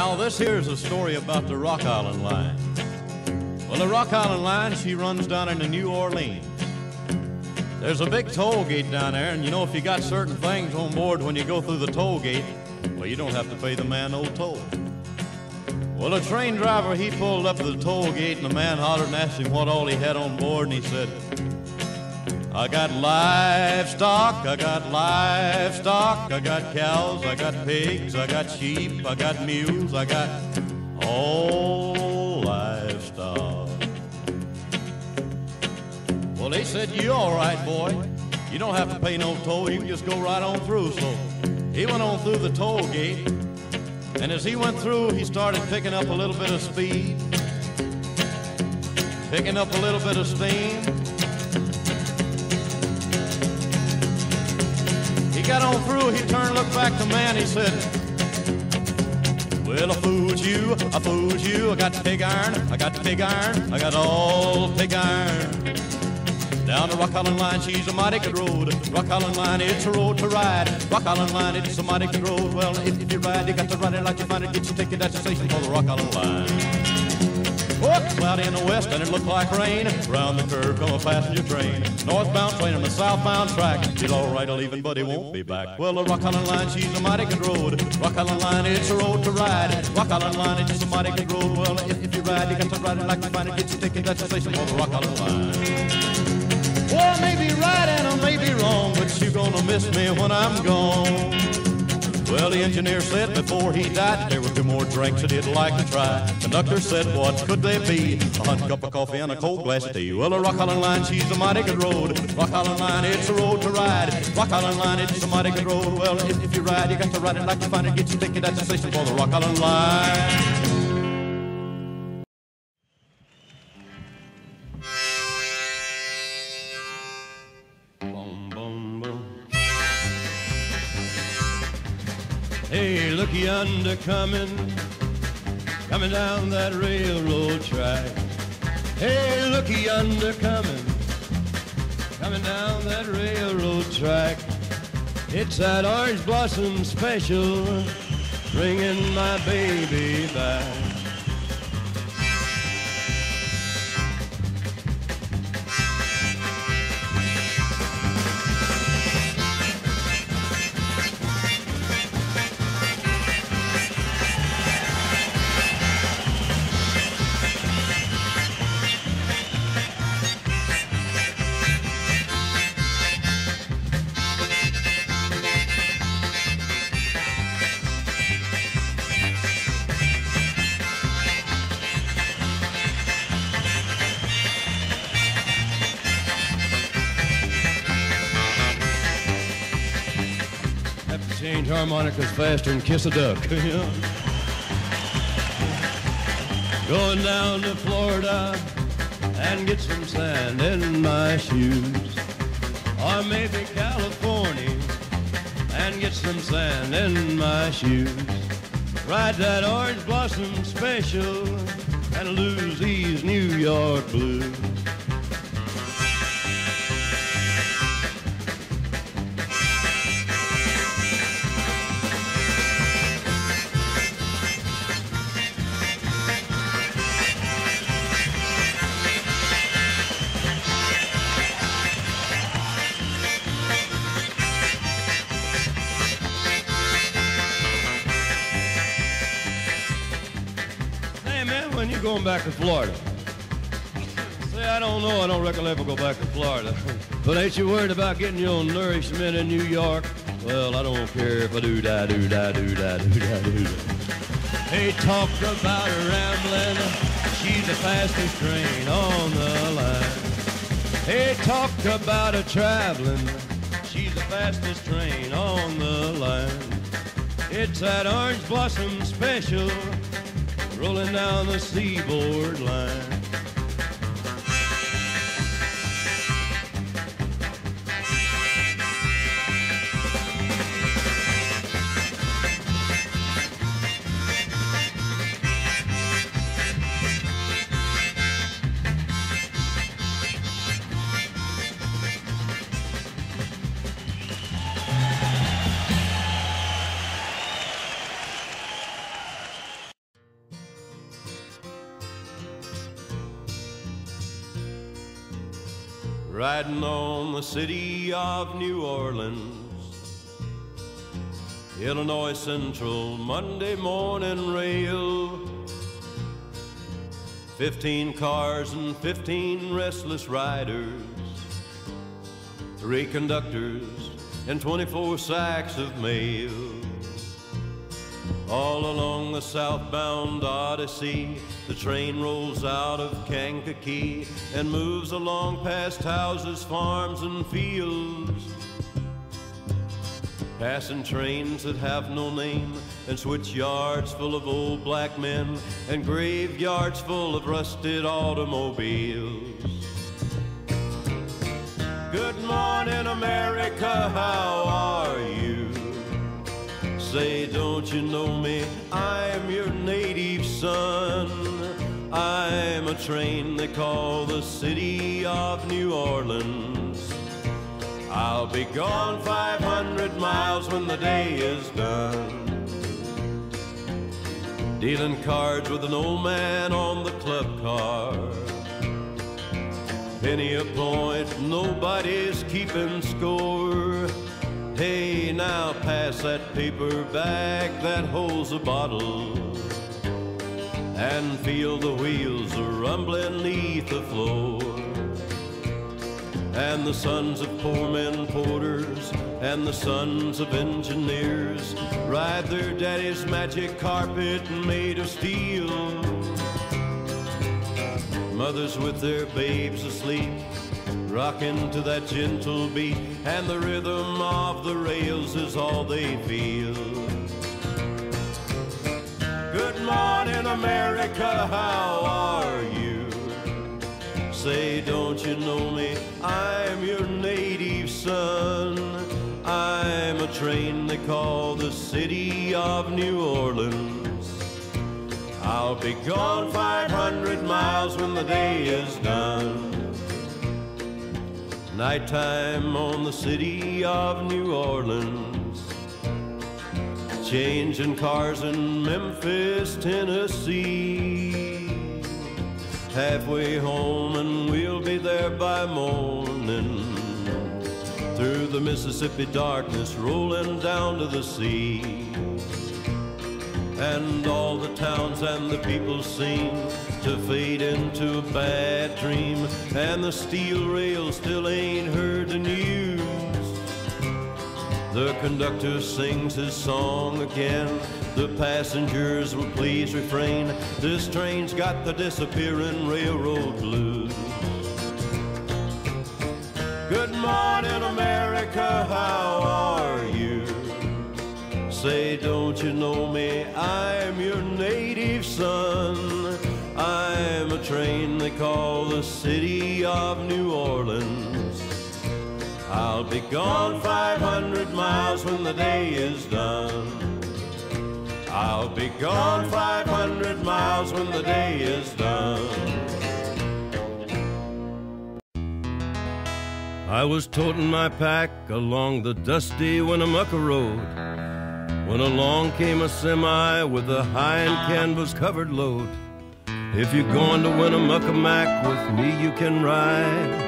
Now, this here is a story about the Rock Island Line. Well, the Rock Island Line, she runs down into New Orleans. There's a big toll gate down there, and you know, if you got certain things on board when you go through the toll gate, well, you don't have to pay the man no toll. Well, the train driver, he pulled up to the toll gate, and the man hollered and asked him what all he had on board, and he said, I got livestock, I got livestock, I got cows, I got pigs, I got sheep, I got mules, I got all livestock. Well, they said, you all right, boy. You don't have to pay no toll, you can just go right on through. So he went on through the toll gate, and as he went through, he started picking up a little bit of speed, picking up a little bit of steam. He got on through, he turned, looked back to man, he said, well, I fooled you, I fooled you. I got pig iron, I got pig iron, I got all pig iron. Down the Rock Island Line, she's a mighty good road. Rock Island Line, it's a road to ride. Rock Island Line, it's a mighty good road. Well, if you ride, you got to ride it like you find it. Get your ticket at the station for the Rock Island Line. Oh, it's cloudy in the west and it looked like rain. Round the curve come a passenger train. Northbound train on the southbound track. He's all right leaving, but he won't be back. Well, the Rock Island Line, she's a mighty good road. Rock Island Line, it's a road to ride. Rock Island Line, it's a mighty good road. Well, if you ride, you got to ride it like you find it. Get your ticket at the station for the Rock Island Line. Well, I may be right and I may be wrong, but you're gonna miss me when I'm gone. Well, the engineer said before he died there were 2 more drinks that he'd like to try. Conductor said, what could they be? A hot cup of coffee and a cold glass of tea. Well, the Rock Island Line, she's a mighty good road. Rock Island Line, it's a road to ride. Rock Island Line, it's a mighty good road. Well, if you ride, you got to ride it like you find it. Get your ticket at the station for the Rock Island Line. Hey, look yonder coming down that railroad track. Hey, look yonder coming down that railroad track. It's that orange blossom special, bringing my baby back. Change harmonicas faster than kiss a duck. Going down to Florida and get some sand in my shoes. Or maybe California and get some sand in my shoes. Ride that orange blossom special and lose these New York blues. When you going back to Florida? Say, I don't know, I don't recollect we'll go back to Florida. But ain't you worried about getting your nourishment in New York? Well, I don't care if I do-da, do-da, do-da, do-da, do-da. They talk about her rambling, she's the fastest train on the line. They talk about her traveling, she's the fastest train on the line. It's that orange blossom special, rolling down the seaboard line. riding on the city of New Orleans. Illinois Central Monday morning rail. 15 cars and 15 restless riders, 3 conductors and 24 sacks of mail. All along the southbound Odyssey, the train rolls out of Kankakee and moves along past houses, farms, and fields, passing trains that have no name, and switch yards full of old black men, and graveyards full of rusted automobiles. Good morning, America, how are you? Say, don't you know me? I'm your native son. I'm a train they call the city of New Orleans. I'll be gone 500 miles when the day is done, dealing cards with an old man on the club car. Penny a point, nobody's keeping score. Hey, now pass that paper bag that holds a bottle, and feel the wheels rumbling neath the floor. And the sons of poor men porters and the sons of engineers ride their daddy's magic carpet made of steel. Mothers with their babes asleep, rocking to that gentle beat, and the rhythm of the rails is all they feel. Good morning, America, how are you? Say, don't you know me? I'm your native son. I'm a train they call the city of New Orleans. I'll be gone 500 miles when the day is done. Nighttime on the city of New Orleans, changing cars in Memphis, Tennessee. Halfway home and we'll be there by morning, through the Mississippi darkness rolling down to the sea. And all the towns and the people seem to fade into a bad dream, and the steel rail still ain't heard the news. The conductor sings his song again, the passengers will please refrain. This train's got the disappearing railroad blues. Good morning, America, how are you? Say, don't you know me? I'm your native son. I'm a train they call the city of New Orleans. I'll be gone 500 miles when the day is done. I'll be gone 500 miles when the day is done. I was toting my pack along the dusty Winnemucca road when along came a semi with a high and canvas covered load. If you're going to Winnemucca Mac with me, you can ride.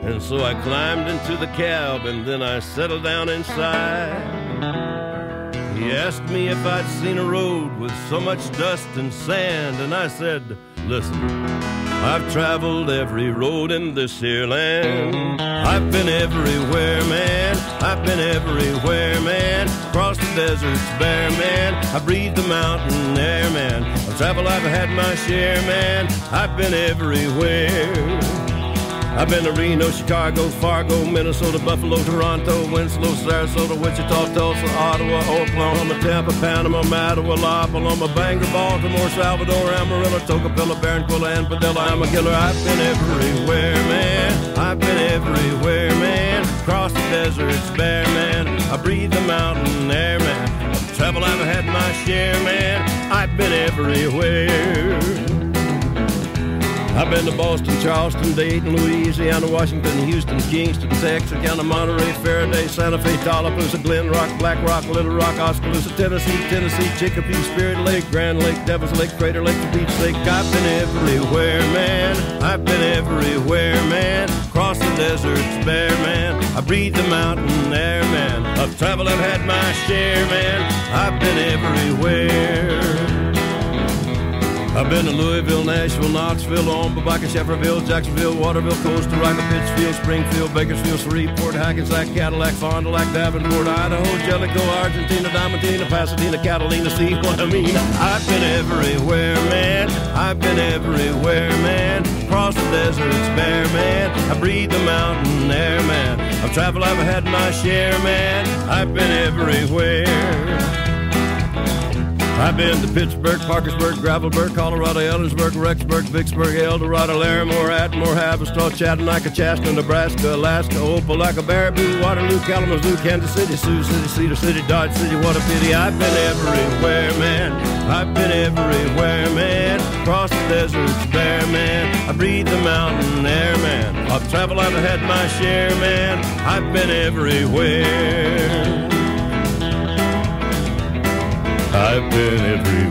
And so I climbed into the cab and then I settled down inside. He asked me if I'd seen a road with so much dust and sand, and I said, listen, I've traveled every road in this here land. I've been everywhere, man. I've been everywhere, man. Across the deserts bare, man. I breathe the mountain air, man. Of travel I've had my share, man. I've been everywhere. I've been to Reno, Chicago, Fargo, Minnesota, Buffalo, Toronto, Winslow, Sarasota, Wichita, Tulsa, Ottawa, Oklahoma, Tampa, Panama, Mattawa, La Paloma, Bangor, Baltimore, Salvador, Amarillo, Tocopilla, Barranquilla, and Padilla. I'm a killer. I've been everywhere, man. I've been everywhere, man. Across the deserts bare, man. I breathe the mountain air, man. Of travel I've had my share, man. I've been everywhere. I've been to Boston, Charleston, Dayton, Louisiana, Washington, Houston, Kingston, Texarkana, Monterey, Faraday, Santa Fe, Tallapoosa, Glen Rock, Black Rock, Little Rock, Oskaloosa, Tennessee, Chicopee, Spirit Lake, Grand Lake, Devil's Lake, Crater Lake, Beach Lake. I've been everywhere, man. I've been everywhere, man. Across the desert's bare, man. I breathe the mountain air, man. I've traveled, I've had my share, man. I've been everywhere. I've been to Louisville, Nashville, Knoxville, Omaha, Shefferville, Jacksonville, Waterville, Costa Rica, Pittsfield, Springfield, Bakersfield, Shreveport, Hackensack, Cadillac, Fond du Lac, Davenport, Idaho, Jellicoe, Argentina, Diamantina, Pasadena, Catalina, see what I mean? I've been everywhere, man. I've been everywhere, man. Across the desert's bare, man. I breathe the mountain air, man. I've traveled, I've had my share, man. I've been everywhere. I've been to Pittsburgh, Parkersburg, Gravelburg, Colorado, Ellensburg, Rexburg, Vicksburg, Eldorado, Larimore, Atmore, Haverstraw, Chattanooga, Chaska, Nebraska, Alaska, Opelika, Baraboo, Waterloo, Kalamazoo, Kansas City, Sioux City, Cedar City, Dodge City, what a pity. I've been everywhere, man. I've been everywhere, man. Across the desert's bare, man. I breathe the mountain air, man. I've traveled, I've had my share, man. I've been everywhere. I've been everywhere.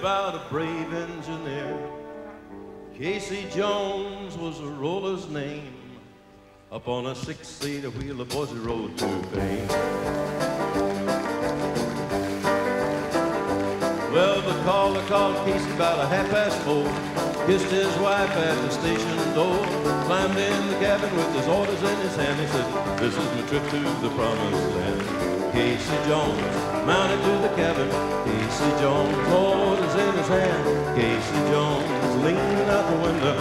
About a brave engineer. Casey Jones was a roller's name. Up on a six-seater wheel, the boys rode to fame. Well, the caller called Casey about 4:30. Kissed his wife at the station door. Climbed in the cabin with his orders in his hand. He said, "This is my trip to the promised land." Casey Jones mounted to the cabin. Casey Jones, orders in his hand. Casey Jones leaning out the window,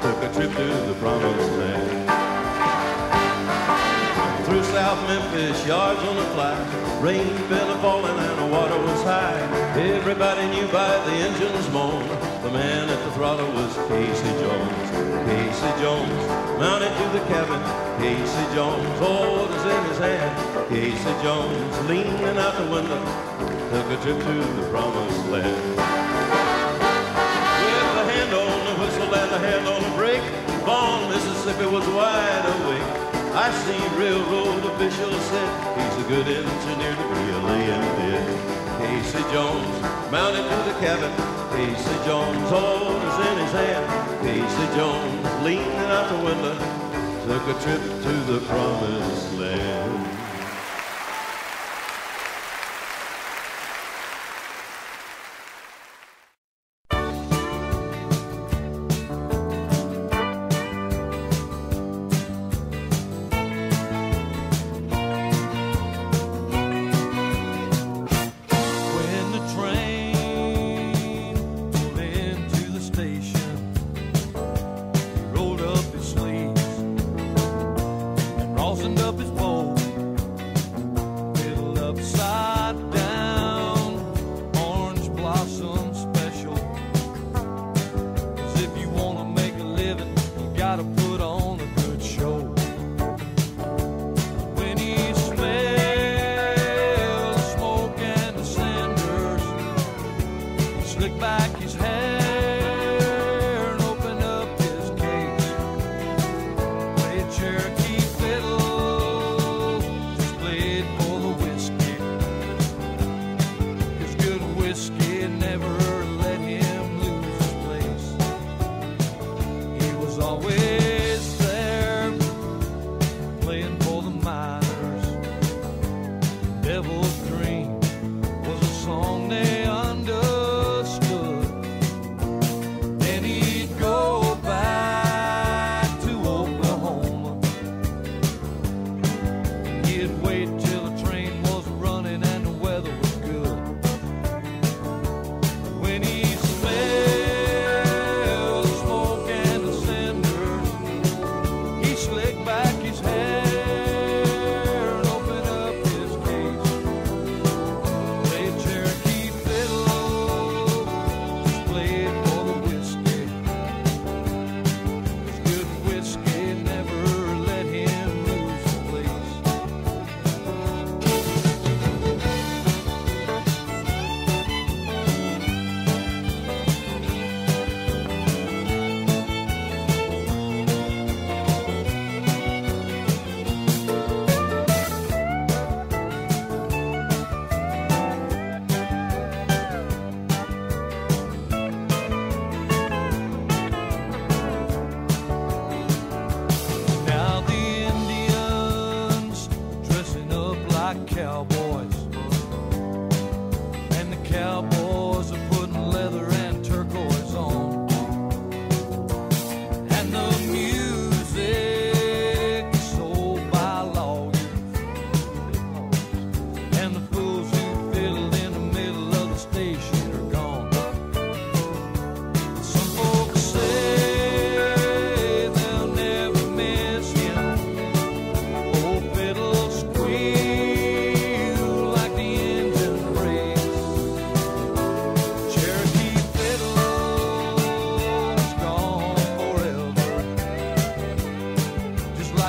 took a trip to the promised land. Through South Memphis, yards on the fly. Rain fell falling and the water was high. Everybody knew by the engine's moan, the man at the throttle was Casey Jones. Casey Jones mounted to the cabin. Casey Jones, orders in his hand. Casey Jones leaning out the window, took a trip to the promised land. With a hand on the whistle and a hand on the brake, Vaughn, Mississippi was wide awake. I see railroad officials said he's a good engineer to be a laying bid. Casey Jones mounted to the cabin. Casey Jones, orders in his hand. Casey Jones leaning out the window, took a trip to the promised land. Rolled up his sleeves and rosined up his pole.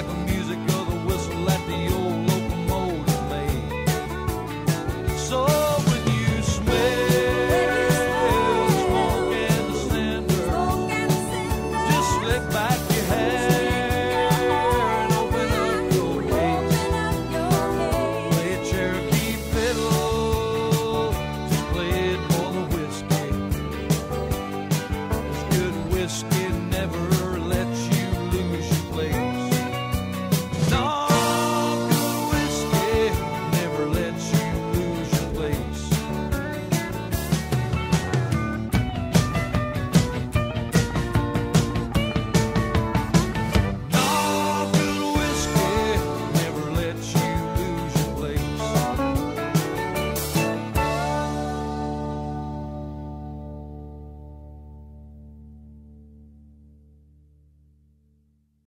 like a